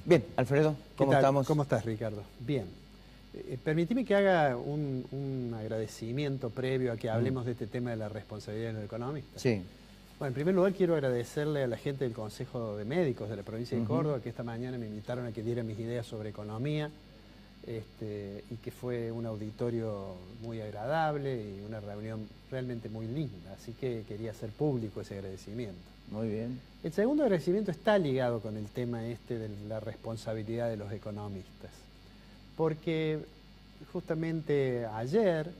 Bien, Alfredo, ¿cómo estamos? ¿Cómo estás, Ricardo? Bien. Permitime que haga un agradecimiento previo a que hablemos de este tema de la responsabilidad de los economistas. Sí. Bueno, en primer lugar quiero agradecerle a la gente del Consejo de Médicos de la provincia de Córdoba que esta mañana me invitaron a que diera mis ideas sobre economía y que fue un auditorio muy agradable y una reunión realmente muy linda, así que quería hacer público ese agradecimiento. Muy bien. El segundo agradecimiento está ligado con el tema de la responsabilidad de los economistas, porque justamente ayer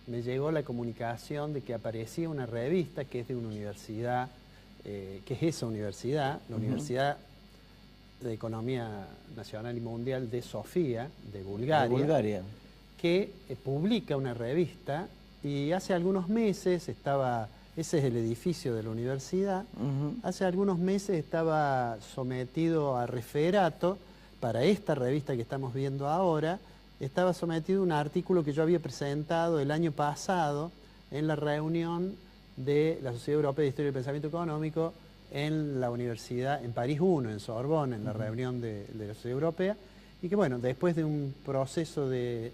me llegó la comunicación de que aparecía una revista que es de una universidad, que es esa universidad, la Universidad de Economía Nacional y Mundial de Sofía, de Bulgaria, que publica una revista y hace algunos meses estaba... Ese es el edificio de la universidad. Hace algunos meses estaba sometido a referato para esta revista que estamos viendo ahora. Estaba sometido a un artículo que yo había presentado el año pasado en la reunión de la Sociedad Europea de Historia y Pensamiento Económico en la universidad, en París I, en Sorbonne, en la reunión de la Sociedad Europea. Y que bueno, después de un proceso de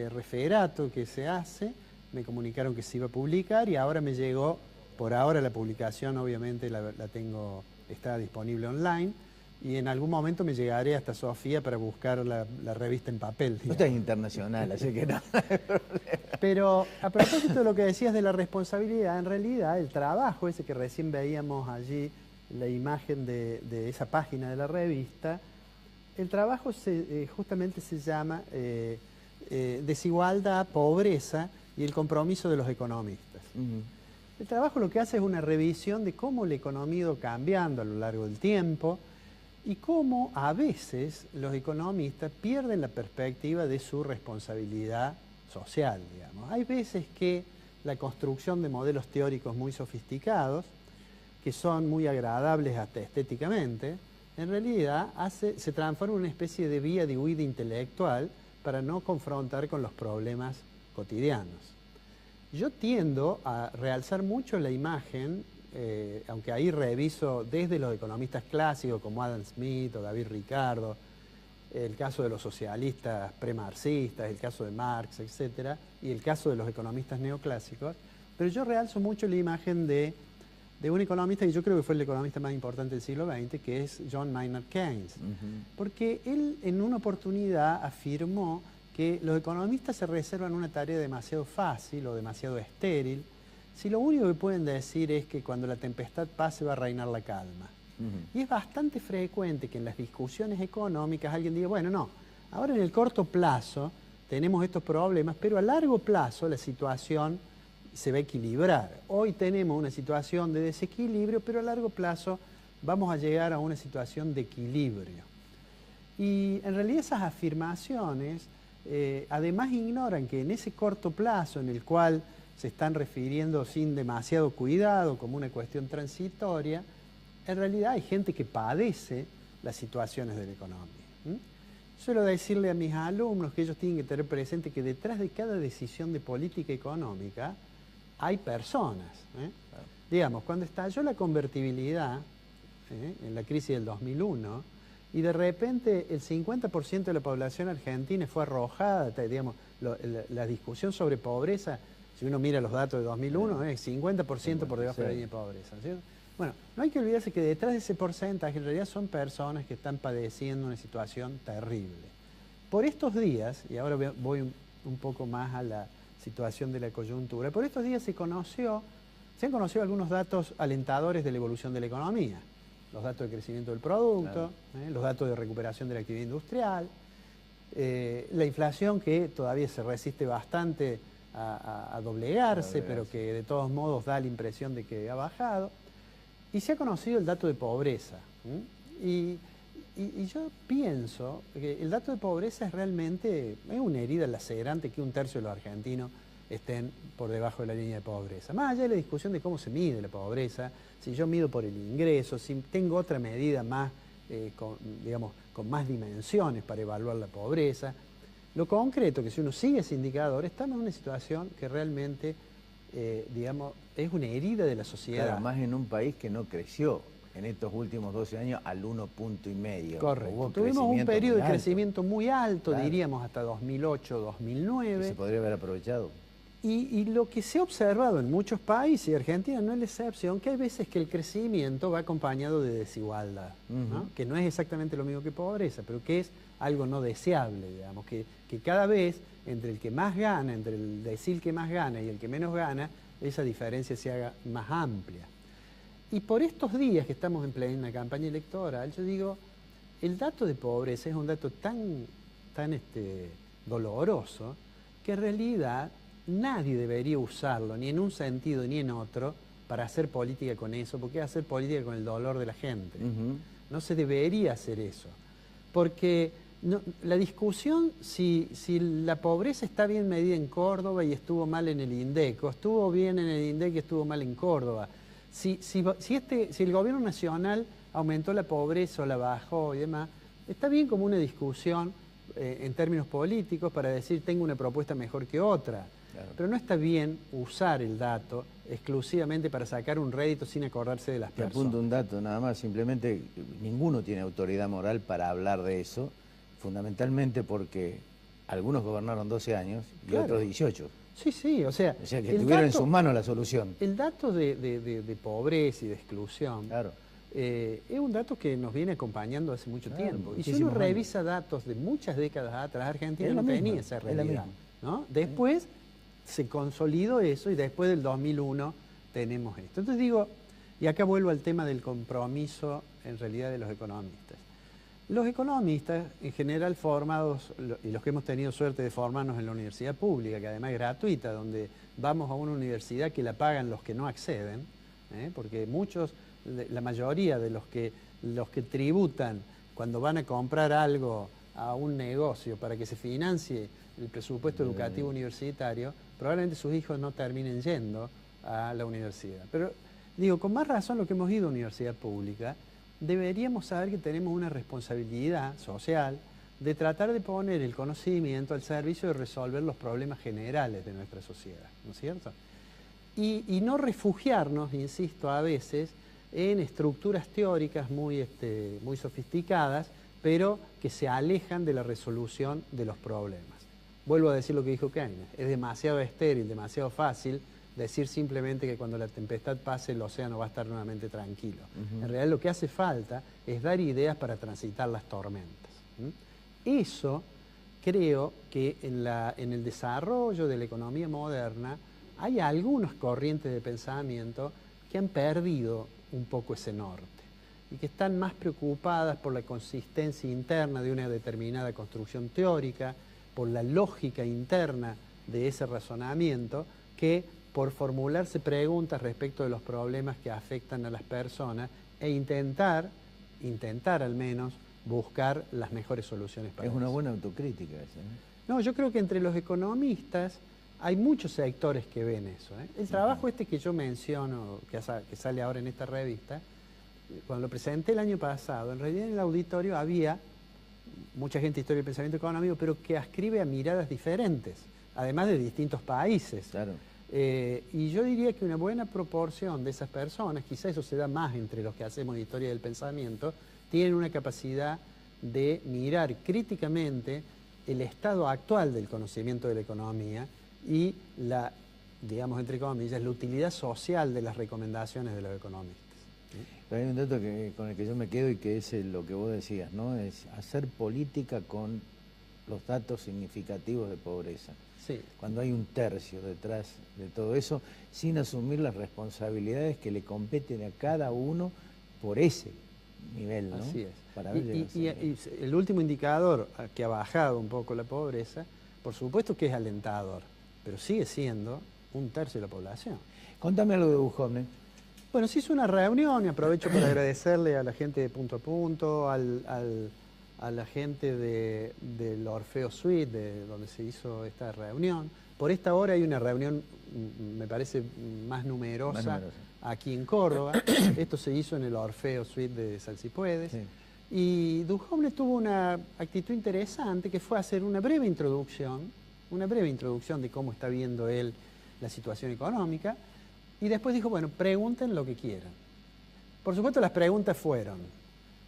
referato que se hace, me comunicaron que se iba a publicar y ahora me llegó, por ahora la publicación obviamente está disponible online y en algún momento me llegaré hasta Sofía para buscar la revista en papel. Usted es internacional, así que no hay problema. Pero a propósito de lo que decías de la responsabilidad, en realidad el trabajo ese que recién veíamos allí, la imagen de esa página de la revista, el trabajo justamente se llama Desigualdad, Pobreza y el compromiso de los economistas. El trabajo lo que hace es una revisión de cómo la economía ha ido cambiando a lo largo del tiempo y cómo a veces los economistas pierden la perspectiva de su responsabilidad social, digamos. Hay veces que la construcción de modelos teóricos muy sofisticados, que son muy agradables hasta estéticamente, en realidad se transforma en una especie de vía de huida intelectual para no confrontar con los problemas cotidianos. Yo tiendo a realzar mucho la imagen, aunque ahí reviso desde los economistas clásicos como Adam Smith o David Ricardo, el caso de los socialistas premarxistas, el caso de Marx, etc., y el caso de los economistas neoclásicos, pero yo realzo mucho la imagen de un economista que yo creo que fue el economista más importante del siglo XX, que es John Maynard Keynes, porque él en una oportunidad afirmó que los economistas se reservan una tarea demasiado fácil o demasiado estéril, si lo único que pueden decir es que cuando la tempestad pase va a reinar la calma. Y es bastante frecuente que en las discusiones económicas alguien diga, bueno, no, ahora en el corto plazo tenemos estos problemas, pero a largo plazo la situación se va a equilibrar. Hoy tenemos una situación de desequilibrio, pero a largo plazo vamos a llegar a una situación de equilibrio. Y en realidad esas afirmaciones además ignoran que en ese corto plazo en el cual se están refiriendo sin demasiado cuidado como una cuestión transitoria, en realidad hay gente que padece las situaciones de la economía. Suelo decirle a mis alumnos que ellos tienen que tener presente que detrás de cada decisión de política económica hay personas. Digamos, cuando estalló la convertibilidad en la crisis del 2001, y de repente el 50% de la población argentina fue arrojada, digamos, la discusión sobre pobreza, si uno mira los datos de 2001, es 50% por debajo de la línea de pobreza, ¿cierto? Bueno, no hay que olvidarse que detrás de ese porcentaje en realidad son personas que están padeciendo una situación terrible. Por estos días, y ahora voy un poco más a la situación de la coyuntura, por estos días se han conocido algunos datos alentadores de la evolución de la economía. Los datos de crecimiento del producto, los datos de recuperación de la actividad industrial, la inflación que todavía se resiste bastante a doblegarse, pero que de todos modos da la impresión de que ha bajado. Y se ha conocido el dato de pobreza. Y yo pienso que el dato de pobreza es realmente una herida lacerante que un tercio de los argentinos estén por debajo de la línea de pobreza. Más allá de la discusión de cómo se mide la pobreza, si yo mido por el ingreso, si tengo otra medida más, con más dimensiones para evaluar la pobreza, lo concreto que si uno sigue ese indicador, estamos en una situación que realmente, es una herida de la sociedad. Claro, más en un país que no creció. en estos últimos 12 años al 1,5 puntos. Correcto. Tuvimos un periodo de muy alto. crecimiento muy alto, Claro. diríamos hasta 2008, Que 2009. se podría haber aprovechado. Y lo que se ha observado en muchos países, y Argentina no es la excepción, que hay veces que el crecimiento va acompañado de desigualdad, ¿no? Ujú. Que no es exactamente lo mismo que pobreza, pero que es algo no deseable, digamos, que cada vez entre el que más gana, entre el decil que más gana y el que menos gana, esa diferencia se haga más amplia. Y por estos días que estamos en plena campaña electoral, yo digo, el dato de pobreza es un dato tan doloroso que en realidad nadie debería usarlo, ni en un sentido ni en otro, para hacer política con eso, porque es hacer política con el dolor de la gente. Ujú. No se debería hacer eso, porque la discusión si la pobreza está bien medida en Córdoba y estuvo mal en el INDEC, o estuvo bien en el INDEC y estuvo mal en Córdoba, si el gobierno nacional aumentó la pobreza o la bajó y demás, está bien como una discusión en términos políticos para decir tengo una propuesta mejor que otra. Claro. Pero no está bien usar el dato exclusivamente para sacar un rédito sin acordarse de las Te personas. apunto un dato nada más, simplemente ninguno tiene autoridad moral para hablar de eso, fundamentalmente porque algunos gobernaron 12 años y Claro. otros 18. Sí, o sea, O sea que el tuvieron en dato- sus manos la solución. El dato de pobreza y de exclusión Claro. es un dato que nos viene acompañando hace mucho Claro, tiempo. Y si muchísimos uno años. revisa datos de muchas décadas atrás, Argentina Es la no misma, tenía esa es la realidad, misma. ¿no? Después se consolidó eso y después del 2001 tenemos esto. Entonces digo, y acá vuelvo al tema del compromiso en realidad de los economistas. Los economistas, en general formados, y los que hemos tenido suerte de formarnos en la universidad pública, que además es gratuita, donde vamos a una universidad que la pagan los que no acceden, porque la mayoría de los que tributan cuando van a comprar algo a un negocio para que se financie el presupuesto educativo universitario, probablemente sus hijos no terminen yendo a la universidad. Pero digo, con más razón los que hemos ido a universidad pública, deberíamos saber que tenemos una responsabilidad social de tratar de poner el conocimiento al servicio de resolver los problemas generales de nuestra sociedad, ¿no es cierto? Y no refugiarnos, insisto, a veces en estructuras teóricas muy sofisticadas, pero que se alejan de la resolución de los problemas. Vuelvo a decir lo que dijo Keynes, es demasiado estéril, demasiado fácil decir simplemente que cuando la tempestad pase el océano va a estar nuevamente tranquilo. En realidad lo que hace falta es dar ideas para transitar las tormentas. Eso creo que en el desarrollo de la economía moderna hay algunas corrientes de pensamiento que han perdido un poco ese norte y que están más preocupadas por la consistencia interna de una determinada construcción teórica, por la lógica interna de ese razonamiento, que por formularse preguntas respecto de los problemas que afectan a las personas e intentar al menos buscar las mejores soluciones para Es eso. una buena autocrítica esa. No, yo creo que entre los economistas hay muchos sectores que ven eso. El trabajo que yo menciono, que sale ahora en esta revista, cuando lo presenté el año pasado, en realidad en el auditorio había mucha gente de historia y pensamiento económico, pero que ascribe a miradas diferentes, además de distintos países. Claro. Y yo diría que una buena proporción de esas personas, quizá eso se da más entre los que hacemos historia del pensamiento, tienen una capacidad de mirar críticamente el estado actual del conocimiento de la economía y la, digamos entre comillas, la utilidad social de las recomendaciones de los economistas. Pero hay un dato con el que yo me quedo y que es lo que vos decías, ¿no? Es hacer política con los datos significativos de pobreza. Sí. Cuando hay un tercio detrás de todo eso, sin asumir las responsabilidades que le competen a cada uno por ese nivel, ¿no? Así es. Para ver Y el último indicador que ha bajado un poco la pobreza, por supuesto que es alentador, pero sigue siendo un tercio de la población. Contame algo de Duhovne. Bueno, se hizo una reunión y aprovecho para agradecerle a la gente de Punto a Punto, a la gente del Orfeo Suite, donde se hizo esta reunión. Por esta hora hay una reunión, me parece, más numerosa aquí en Córdoba. Esto se hizo en el Orfeo Suite de Sal Si Puedes. Sí. Y Duhovne tuvo una actitud interesante que fue hacer una breve introducción de cómo está viendo él la situación económica. Y después dijo, bueno, pregunten lo que quieran. Por supuesto, las preguntas fueron,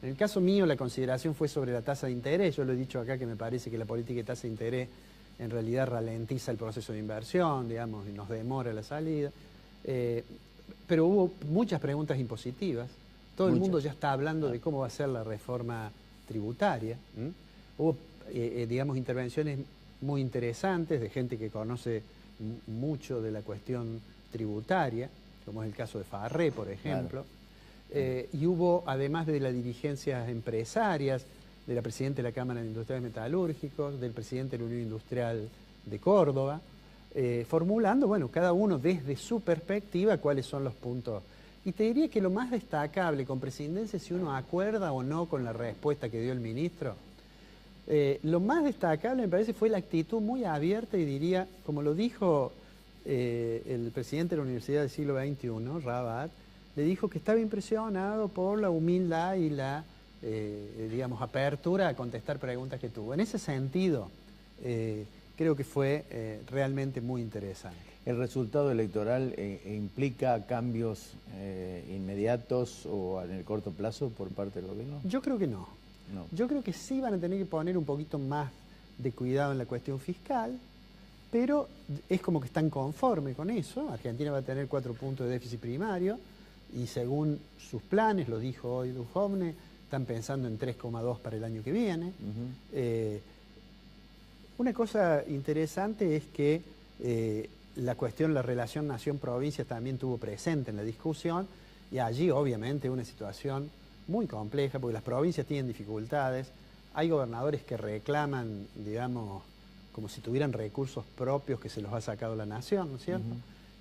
en el caso mío la consideración fue sobre la tasa de interés. Yo lo he dicho acá que me parece que la política de tasa de interés en realidad ralentiza el proceso de inversión, digamos, y nos demora la salida. Pero hubo muchas preguntas impositivas. Todo el mundo ya está hablando de cómo va a ser la reforma tributaria. Hubo, digamos, intervenciones muy interesantes de gente que conoce mucho de la cuestión tributaria, como es el caso de Farré, por ejemplo. Y hubo, además de las dirigencias empresarias, de la presidenta de la Cámara de Industriales Metalúrgicos, del presidente de la Unión Industrial de Córdoba, formulando, bueno, cada uno desde su perspectiva cuáles son los puntos. Y te diría que lo más destacable con Presidencia, si uno acuerda o no con la respuesta que dio el ministro, lo más destacable me parece fue la actitud muy abierta y diría, como lo dijo el presidente de la Universidad del siglo XXI, Rabat, le dijo que estaba impresionado por la humildad y la, digamos, apertura a contestar preguntas que tuvo. En ese sentido, creo que fue realmente muy interesante. ¿El resultado electoral implica cambios inmediatos o en el corto plazo por parte del gobierno? Yo creo que no. Yo creo que sí van a tener que poner un poquito más de cuidado en la cuestión fiscal, pero es como que están conformes con eso. Argentina va a tener 4 puntos de déficit primario y según sus planes, lo dijo hoy Duhovne, están pensando en 3,2 para el año que viene. Una cosa interesante es que la cuestión, la relación nación-provincia también tuvo presente en la discusión y allí obviamente una situación muy compleja porque las provincias tienen dificultades, hay gobernadores que reclaman, digamos, como si tuvieran recursos propios que se los ha sacado la nación, ¿no es cierto?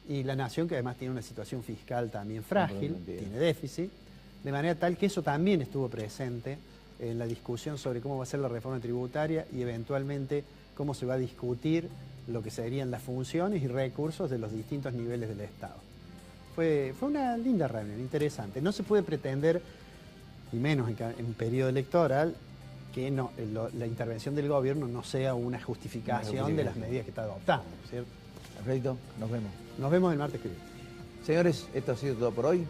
Y la nación que además tiene una situación fiscal también frágil, tiene déficit, de manera tal que eso también estuvo presente en la discusión sobre cómo va a ser la reforma tributaria y eventualmente cómo se va a discutir lo que serían las funciones y recursos de los distintos niveles del Estado. Fue una linda reunión, interesante. No se puede pretender, y menos en periodo electoral, que la intervención del gobierno no sea una justificación de las medidas que está adoptando, ¿cierto? Perfecto, nos vemos. Nos vemos el martes que viene. Señores, esto ha sido todo por hoy.